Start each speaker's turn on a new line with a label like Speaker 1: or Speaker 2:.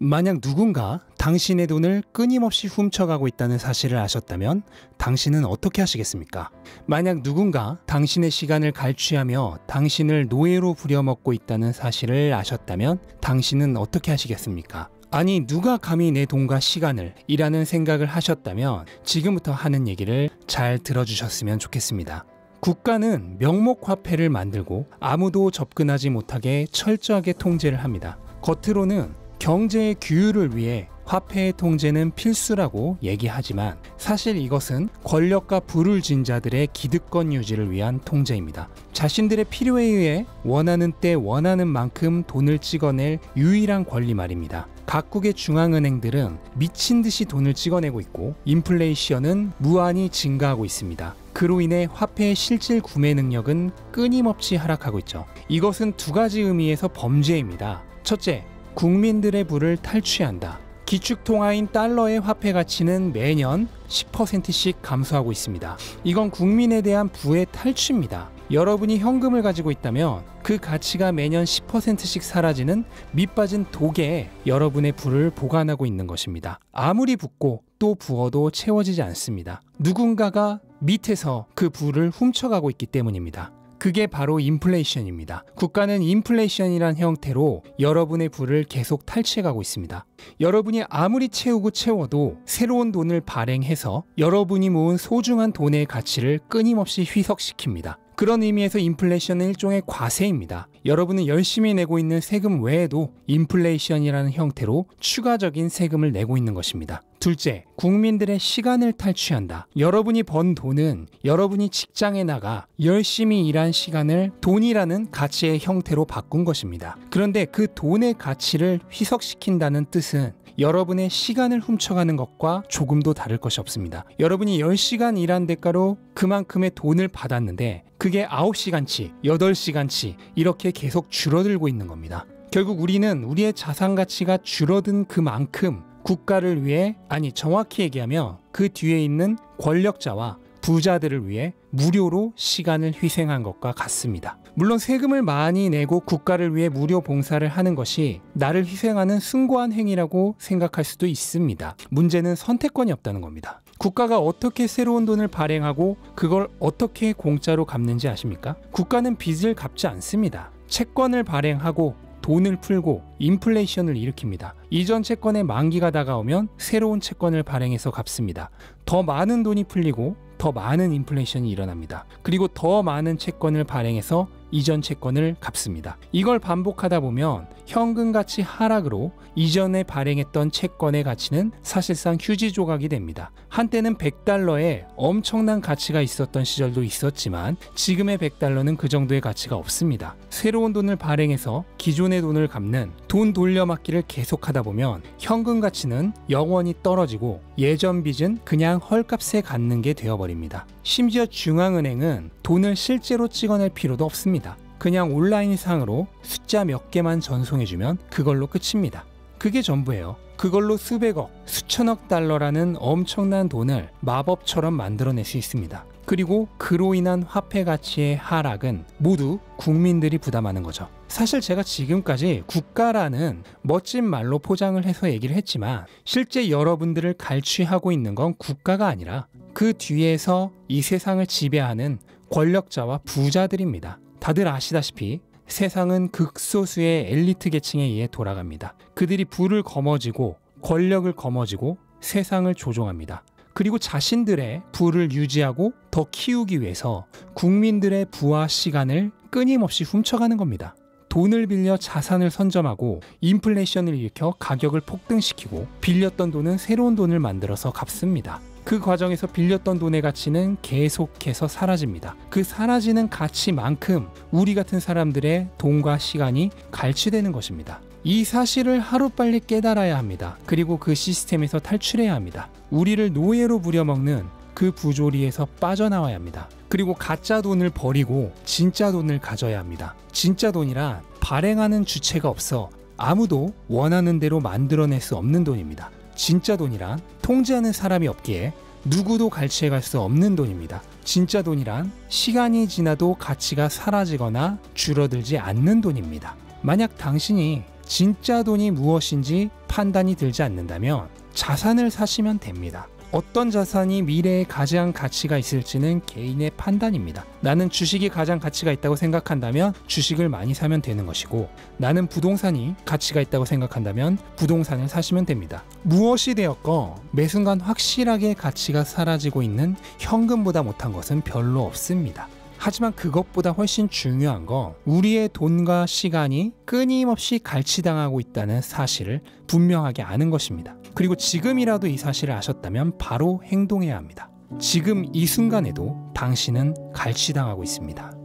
Speaker 1: 만약 누군가 당신의 돈을 끊임없이 훔쳐가고 있다는 사실을 아셨다면 당신은 어떻게 하시겠습니까? 만약 누군가 당신의 시간을 갈취하며 당신을 노예로 부려먹고 있다는 사실을 아셨다면 당신은 어떻게 하시겠습니까? 아니, 누가 감히 내 돈과 시간을 이라는 생각을 하셨다면 지금부터 하는 얘기를 잘 들어주셨으면 좋겠습니다. 국가는 명목화폐를 만들고 아무도 접근하지 못하게 철저하게 통제를 합니다. 겉으로는 경제의 규율을 위해 화폐의 통제는 필수라고 얘기하지만 사실 이것은 권력과 부를 진 자들의 기득권 유지를 위한 통제입니다. 자신들의 필요에 의해 원하는 때 원하는 만큼 돈을 찍어낼 유일한 권리 말입니다. 각국의 중앙은행들은 미친 듯이 돈을 찍어내고 있고 인플레이션은 무한히 증가하고 있습니다. 그로 인해 화폐의 실질 구매 능력은 끊임없이 하락하고 있죠. 이것은 두 가지 의미에서 범죄입니다. 첫째, 국민들의 부를 탈취한다. 기축통화인 달러의 화폐 가치는 매년 10%씩 감소하고 있습니다. 이건 국민에 대한 부의 탈취입니다. 여러분이 현금을 가지고 있다면 그 가치가 매년 10%씩 사라지는 밑빠진 독에 여러분의 부를 보관하고 있는 것입니다. 아무리 붓고 또 부어도 채워지지 않습니다. 누군가가 밑에서 그 부를 훔쳐가고 있기 때문입니다. 그게 바로 인플레이션입니다. 국가는 인플레이션이란 형태로 여러분의 부를 계속 탈취해가고 있습니다. 여러분이 아무리 채우고 채워도 새로운 돈을 발행해서 여러분이 모은 소중한 돈의 가치를 끊임없이 희석시킵니다. 그런 의미에서 인플레이션은 일종의 과세입니다. 여러분은 열심히 내고 있는 세금 외에도 인플레이션이라는 형태로 추가적인 세금을 내고 있는 것입니다. 둘째, 국민들의 시간을 탈취한다. 여러분이 번 돈은 여러분이 직장에 나가 열심히 일한 시간을 돈이라는 가치의 형태로 바꾼 것입니다. 그런데 그 돈의 가치를 희석시킨다는 뜻은 여러분의 시간을 훔쳐가는 것과 조금도 다를 것이 없습니다. 여러분이 10시간 일한 대가로 그만큼의 돈을 받았는데 그게 9시간치, 8시간치 이렇게 계속 줄어들고 있는 겁니다. 결국 우리는 우리의 자산 가치가 줄어든 그만큼 국가를 위해, 아니 정확히 얘기하면 그 뒤에 있는 권력자와 부자들을 위해 무료로 시간을 희생한 것과 같습니다. 물론 세금을 많이 내고 국가를 위해 무료 봉사를 하는 것이 나를 희생하는 숭고한 행위라고 생각할 수도 있습니다. 문제는 선택권이 없다는 겁니다. 국가가 어떻게 새로운 돈을 발행하고 그걸 어떻게 공짜로 갚는지 아십니까? 국가는 빚을 갚지 않습니다. 채권을 발행하고 돈을 풀고 인플레이션을 일으킵니다. 이전 채권의 만기가 다가오면 새로운 채권을 발행해서 갚습니다. 더 많은 돈이 풀리고 더 많은 인플레이션이 일어납니다. 그리고 더 많은 채권을 발행해서 이전 채권을 갚습니다. 이걸 반복하다 보면 현금 가치 하락으로 이전에 발행했던 채권의 가치는 사실상 휴지 조각이 됩니다. 한때는 100달러에 엄청난 가치가 있었던 시절도 있었지만 지금의 100달러는 그 정도의 가치가 없습니다. 새로운 돈을 발행해서 기존의 돈을 갚는 돈 돌려막기를 계속하다 보면 현금 가치는 영원히 떨어지고 예전 빚은 그냥 헐값에 갚는 게 되어버립니다. 심지어 중앙은행은 돈을 실제로 찍어낼 필요도 없습니다. 그냥 온라인상으로 숫자 몇 개만 전송해주면 그걸로 끝입니다. 그게 전부예요. 그걸로 수백억, 수천억 달러라는 엄청난 돈을 마법처럼 만들어낼 수 있습니다. 그리고 그로 인한 화폐 가치의 하락은 모두 국민들이 부담하는 거죠. 사실 제가 지금까지 국가라는 멋진 말로 포장을 해서 얘기를 했지만 실제 여러분들을 갈취하고 있는 건 국가가 아니라 그 뒤에서 이 세상을 지배하는 권력자와 부자들입니다. 다들 아시다시피 세상은 극소수의 엘리트 계층에 의해 돌아갑니다. 그들이 부를 거머쥐고 권력을 거머쥐고 세상을 조종합니다. 그리고 자신들의 부를 유지하고 더 키우기 위해서 국민들의 부와 시간을 끊임없이 훔쳐가는 겁니다. 돈을 빌려 자산을 선점하고 인플레이션을 일으켜 가격을 폭등시키고 빌렸던 돈은 새로운 돈을 만들어서 갚습니다. 그 과정에서 빌렸던 돈의 가치는 계속해서 사라집니다. 그 사라지는 가치만큼 우리 같은 사람들의 돈과 시간이 갈취되는 것입니다. 이 사실을 하루빨리 깨달아야 합니다. 그리고 그 시스템에서 탈출해야 합니다. 우리를 노예로 부려먹는 그 부조리에서 빠져나와야 합니다. 그리고 가짜 돈을 버리고 진짜 돈을 가져야 합니다. 진짜 돈이란 발행하는 주체가 없어 아무도 원하는 대로 만들어낼 수 없는 돈입니다. 진짜 돈이란 통제하는 사람이 없기에 누구도 갈취해갈 수 없는 돈입니다. 진짜 돈이란 시간이 지나도 가치가 사라지거나 줄어들지 않는 돈입니다. 만약 당신이 진짜 돈이 무엇인지 판단이 들지 않는다면 자산을 사시면 됩니다. 어떤 자산이 미래에 가장 가치가 있을지는 개인의 판단입니다. 나는 주식이 가장 가치가 있다고 생각한다면 주식을 많이 사면 되는 것이고, 나는 부동산이 가치가 있다고 생각한다면 부동산을 사시면 됩니다. 무엇이 되었건 매 순간 확실하게 가치가 사라지고 있는 현금보다 못한 것은 별로 없습니다. 하지만 그것보다 훨씬 중요한 건 우리의 돈과 시간이 끊임없이 갈취당하고 있다는 사실을 분명하게 아는 것입니다. 그리고 지금이라도 이 사실을 아셨다면 바로 행동해야 합니다. 지금 이 순간에도 당신은 갈취당하고 있습니다.